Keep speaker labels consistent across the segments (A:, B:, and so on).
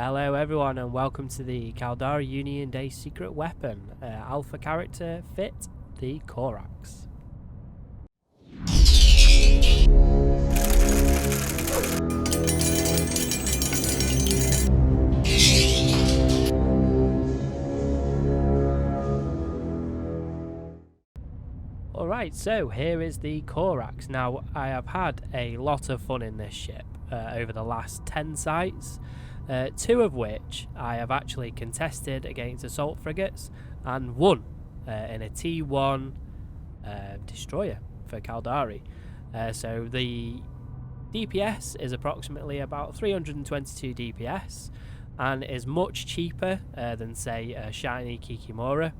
A: Hello everyone and welcome to the Caldari Union Day Secret Weapon Alpha character fit, the Corax. Alright, so here is the Corax. Now I have had a lot of fun in this ship over the last 10 sites. 2 of which I have actually contested against assault frigates and won in a T1 destroyer for Caldari. So the DPS is approximately about 322 DPS and is much cheaper than say a shiny Kikimora.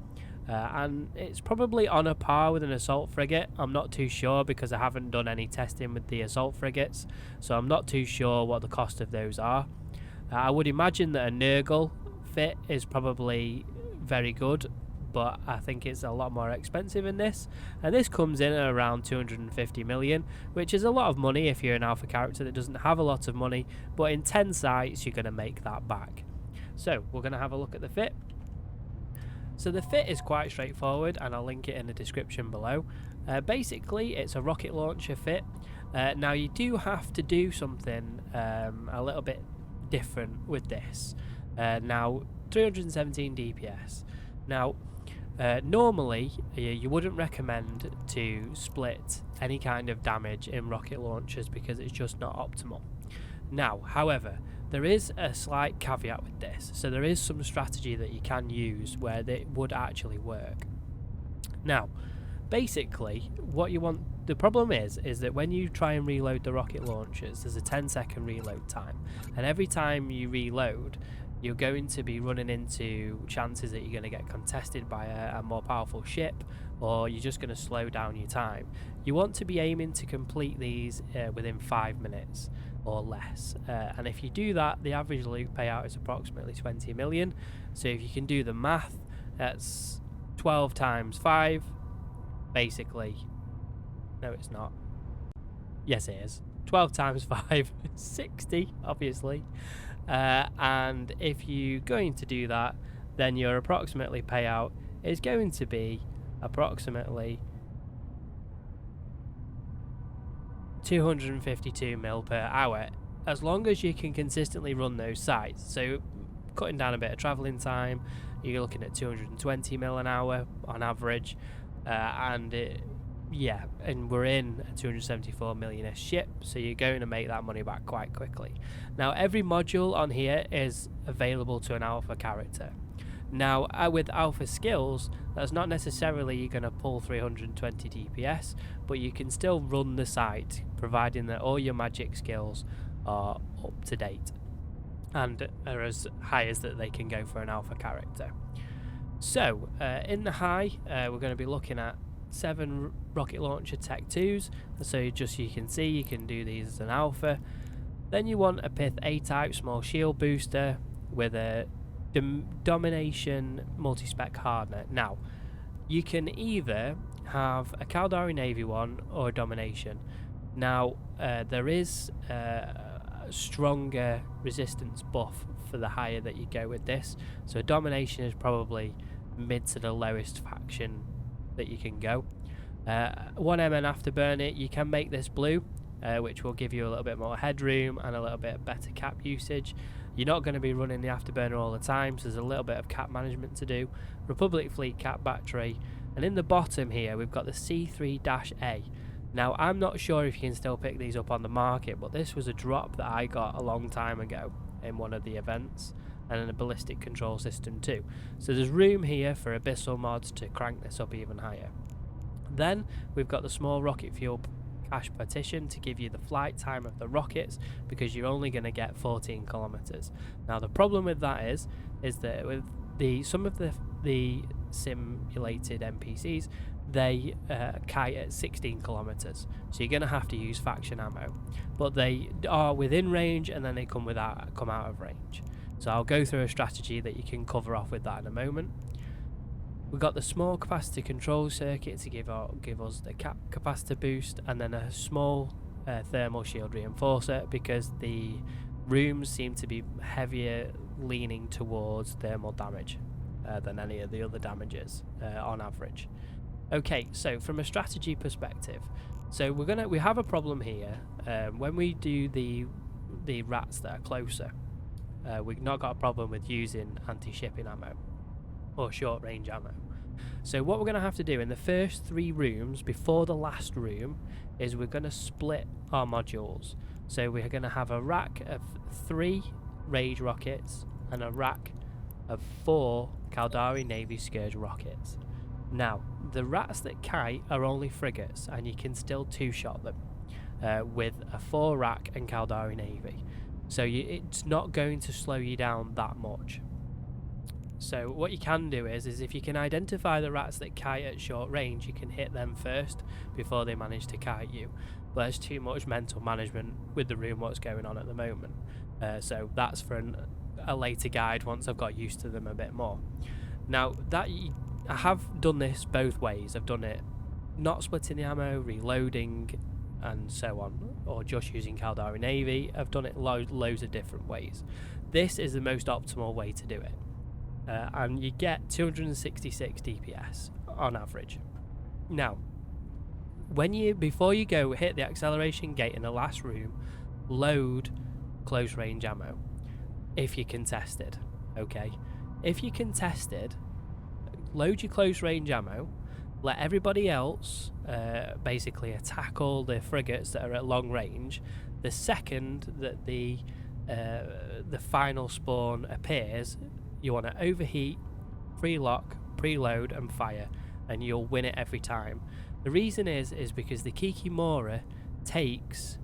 A: And it's probably on a par with an assault frigate. I'm not too sure because I haven't done any testing with the assault frigates, so I'm not too sure what the cost of those are. I would imagine that a Nurgle fit is probably very good, but I think it's a lot more expensive in this. And this comes in at around 250 million, which is a lot of money if you're an alpha character that doesn't have a lot of money, but in 10 sites you're going to make that back. So we're going to have a look at the fit. So the fit is quite straightforward and I'll link it in the description below. Basically it's a rocket launcher fit. Now you do have to do something a little bit different with this. Now 317 DPS. Now normally you wouldn't recommend to split any kind of damage in rocket launchers because it's just not optimal. Now however, there is a slight caveat with this, so there is some strategy that you can use where it would actually work. Now basically what you want, the problem is that when you try and reload the rocket launchers, there's a 10-second reload time, and every time you reload you're going to be running into chances that you're going to get contested by a more powerful ship, or you're just going to slow down your time. You want to be aiming to complete these within 5 minutes or less, and if you do that, the average loot payout is approximately 20 million. So if you can do the math, that's 12 times 5, basically. No, it's not. Yes, it is. 12 times 5, 60, obviously. And if you're going to do that, then your approximately payout is going to be approximately 252 mil per hour, as long as you can consistently run those sites. So cutting down a bit of travelling time, you're looking at 220 mil an hour on average, and we're in a 274 million-ish ship, so you're going to make that money back quite quickly. Now every module on here is available to an alpha character. Now with alpha skills, that's not necessarily you're going to pull 320 DPS, but you can still run the site providing that all your magic skills are up to date and are as high as that they can go for an alpha character. So in the high, we're going to be looking at 7 rocket launcher tech 2s, so just you can see you can do these as an alpha. Then you want a Pithi A-type small shield booster with a Domination multispec Hardener. Now you can either have a Caldari Navy one or a Domination. Now there is a stronger resistance buff for the higher that you go with this, so Domination is probably mid to the lowest faction that you can go. 1MN Afterburner, you can make this blue, which will give you a little bit more headroom and a little bit better cap usage. You're not going to be running the Afterburner all the time, so there's a little bit of cap management to do. Republic Fleet cap battery, and in the bottom here we've got the C3-A. Now I'm not sure if you can still pick these up on the market, but this was a drop that I got a long time ago in one of the events, and in a ballistic control system too. So there's room here for abyssal mods to crank this up even higher. Then we've got the small rocket fuel cache partition to give you the flight time of the rockets, because you're only going to get 14 kilometers. Now the problem with that is that with some of the simulated NPCs, they kite at 16 kilometers, so you're going to have to use faction ammo, but they are within range and then they come out of range. So I'll go through a strategy that you can cover off with that in a moment. We've got the small capacitor control circuit to give us the capacitor boost, and then a small thermal shield reinforcer, because the rooms seem to be heavier leaning towards thermal damage than any of the other damages on average. Okay, so from a strategy perspective, so we have a problem here. When we do the rats that are closer, we've not got a problem with using anti-shipping ammo or short range ammo. So what we're going to have to do in the first 3 rooms before the last room is we're going to split our modules. So we're going to have a rack of 3 Rage rockets and a rack of 4 Caldari Navy Scourge rockets. Now, the rats that kite are only frigates, and you can still 2-shot them with a 4 rack and Caldari Navy. So it's not going to slow you down that much. So what you can do is if you can identify the rats that kite at short range, you can hit them first before they manage to kite you. But there's too much mental management with the room what's going on at the moment. So that's for a later guide once I've got used to them a bit more. Now, I have done this both ways. I've done it not splitting the ammo, reloading, and so on, or just using Caldari Navy. I've done it loads of different ways. This is the most optimal way to do it. And you get 266 DPS on average. Now, before you go hit the acceleration gate in the last room, load close range ammo if you're contested. Okay, if you're contested, load your close range ammo, let everybody else basically attack all the frigates that are at long range. The second that the final spawn appears, you want to overheat, pre-lock, preload and fire, and you'll win it every time. The reason is because the Kikimora takes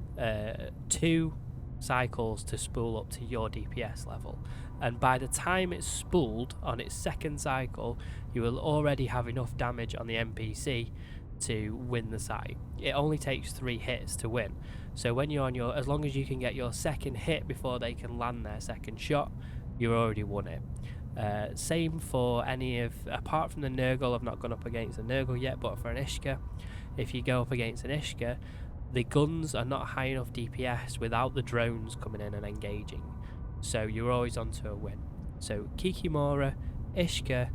A: 2 cycles to spool up to your DPS level, and by the time it's spooled on its second cycle, you will already have enough damage on the NPC to win the site. It only takes 3 hits to win. So when you're on as long as you can get your second hit before they can land their second shot, you've already won it. Same for apart from the Nurgle. I've not gone up against a Nurgle yet, but for an Ishka, if you go up against an Ishka, the guns are not high enough DPS without the drones coming in and engaging, so you're always onto a win. So Kikimora, Ishka,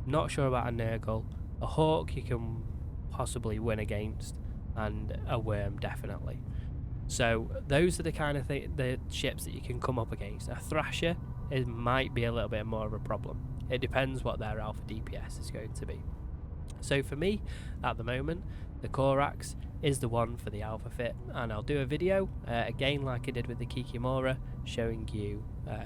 A: not sure about a Nurgle, a Hawk you can possibly win against, and a Worm definitely. So those are the kind of the ships that you can come up against. A Thrasher, it might be a little bit more of a problem. It depends what their alpha DPS is going to be. So for me, at the moment, the Corax is the one for the alpha fit, and I'll do a video, again like I did with the Kikimora, showing you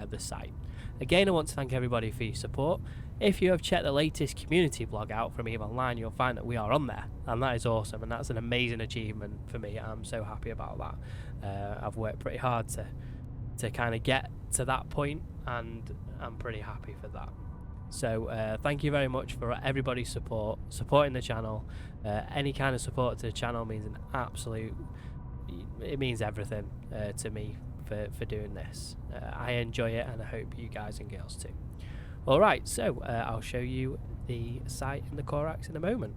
A: the site. Again, I want to thank everybody for your support. If you have checked the latest community blog out from EVE Online, you'll find that we are on there, and that is awesome, and that's an amazing achievement for me. I'm so happy about that. I've worked pretty hard to kind of get to that point, and I'm pretty happy for that. So thank you very much for everybody's supporting the channel. Any kind of support to the channel means it means everything to me for doing this. I enjoy it, and I hope you guys and girls too. Alright, so I'll show you the site in the Corax in a moment.